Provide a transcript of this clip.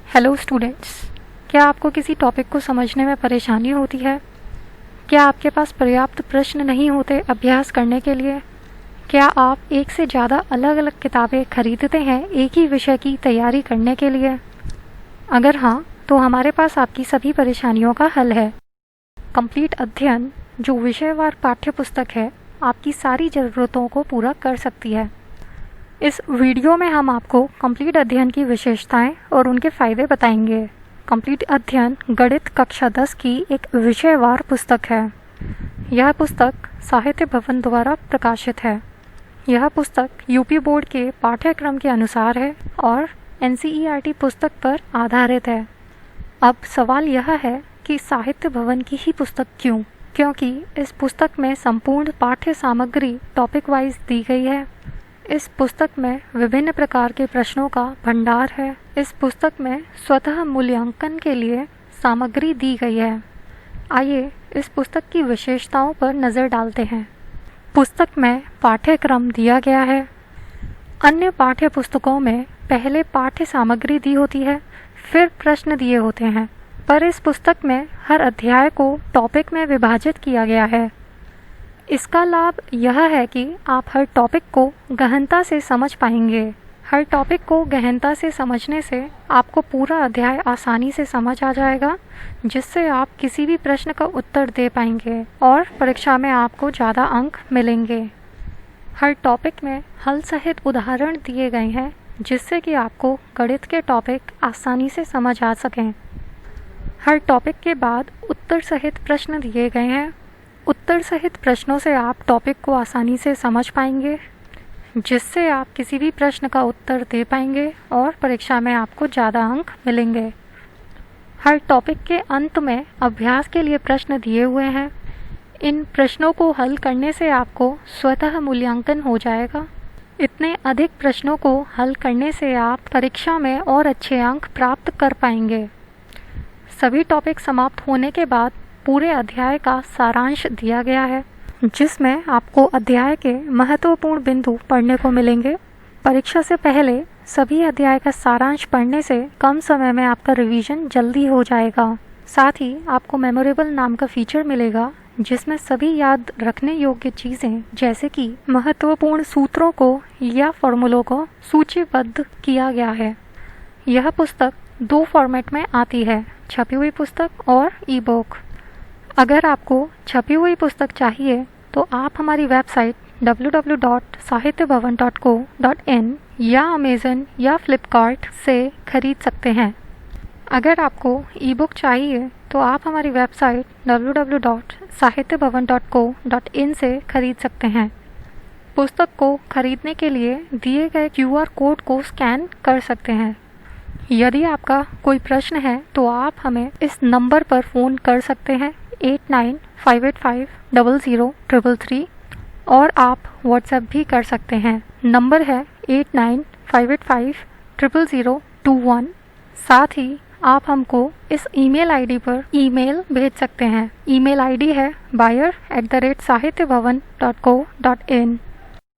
Hello students, क्या आपको किसी टॉपिक को समझने में परेशानी होती है? क्या आपके पास पर्याप्त प्रश्न नहीं होते अभ्यास करने के लिए? क्या आप एक से ज़्यादा अलग अलग किताबें खरीदते हैं एक ही विषय की तैयारी करने के लिए? अगर हाँ, तो हमारे पास आपकी सभी परेशानियों का हल है। कंप्लीट अध्ययन, जो विषयवार पाठ्य पुस्तक है, आपकी सारी ज़रूरतों को पूरा कर सकती है। इस वीडियो में हम आपको कंप्लीट अध्ययन की विशेषताएं और उनके फ़ायदे बताएंगे। कंप्लीट अध्ययन गणित कक्षा 10 की एक विषयवार पुस्तक है। यह पुस्तक साहित्य भवन द्वारा प्रकाशित है। यह पुस्तक यूपी बोर्ड के पाठ्यक्रम के अनुसार है और एनसीईआरटी पुस्तक पर आधारित है। अब सवाल यह है कि साहित्य भवन की ही पुस्तक क्यों? क्योंकि इस पुस्तक में संपूर्ण पाठ्य सामग्री टॉपिक वाइज दी गई है। इस पुस्तक में विभिन्न प्रकार के प्रश्नों का भंडार है। इस पुस्तक में स्वतः मूल्यांकन के लिए सामग्री दी गई है। आइए इस पुस्तक की विशेषताओं पर नज़र डालते हैं। पुस्तक में पाठ्यक्रम दिया गया है। अन्य पाठ्य पुस्तकों में पहले पाठ्य सामग्री दी होती है, फिर प्रश्न दिए होते हैं, पर इस पुस्तक में हर अध्याय को टॉपिक में विभाजित किया गया है। इसका लाभ यह है कि आप हर टॉपिक को गहनता से समझ पाएंगे। हर टॉपिक को गहनता से समझने से आपको पूरा अध्याय आसानी से समझ आ जाएगा, जिससे आप किसी भी प्रश्न का उत्तर दे पाएंगे और परीक्षा में आपको ज़्यादा अंक मिलेंगे। हर टॉपिक में हल सहित उदाहरण दिए गए हैं, जिससे कि आपको गणित के टॉपिक आसानी से समझ आ सकें। हर टॉपिक के बाद उत्तर सहित प्रश्न दिए गए हैं। उत्तर सहित प्रश्नों से आप टॉपिक को आसानी से समझ पाएंगे, जिससे आप किसी भी प्रश्न का उत्तर दे पाएंगे और परीक्षा में आपको ज़्यादा अंक मिलेंगे। हर टॉपिक के अंत में अभ्यास के लिए प्रश्न दिए हुए हैं। इन प्रश्नों को हल करने से आपको स्वतः मूल्यांकन हो जाएगा। इतने अधिक प्रश्नों को हल करने से आप परीक्षा में और अच्छे अंक प्राप्त कर पाएंगे। सभी टॉपिक समाप्त होने के बाद पूरे अध्याय का सारांश दिया गया है, जिसमें आपको अध्याय के महत्वपूर्ण बिंदु पढ़ने को मिलेंगे। परीक्षा से पहले सभी अध्याय का सारांश पढ़ने से कम समय में आपका रिवीजन जल्दी हो जाएगा। साथ ही आपको मेमोरेबल नाम का फीचर मिलेगा, जिसमें सभी याद रखने योग्य चीज़ें जैसे कि महत्वपूर्ण सूत्रों को या फॉर्मूलों को सूचीबद्ध किया गया है। यह पुस्तक 2 फॉर्मेट में आती है, छपी हुई पुस्तक और ई बुक। अगर आपको छपी हुई पुस्तक चाहिए तो आप हमारी वेबसाइट www.sahityabhavan.co.in या अमेज़न या फ्लिपकार्ट से खरीद सकते हैं। अगर आपको ई बुक चाहिए तो आप हमारी वेबसाइट www.sahityabhavan.co.in से खरीद सकते हैं। पुस्तक को खरीदने के लिए दिए गए QR कोड को स्कैन कर सकते हैं। यदि आपका कोई प्रश्न है तो आप हमें इस नंबर पर फ़ोन कर सकते हैं 8958500333 और आप व्हाट्सएप भी कर सकते हैं। नंबर है 8958500021। साथ ही आप हमको इस ईमेल आईडी पर ईमेल भेज सकते हैं। ईमेल आईडी है buyer@sahityabhavan.co.in।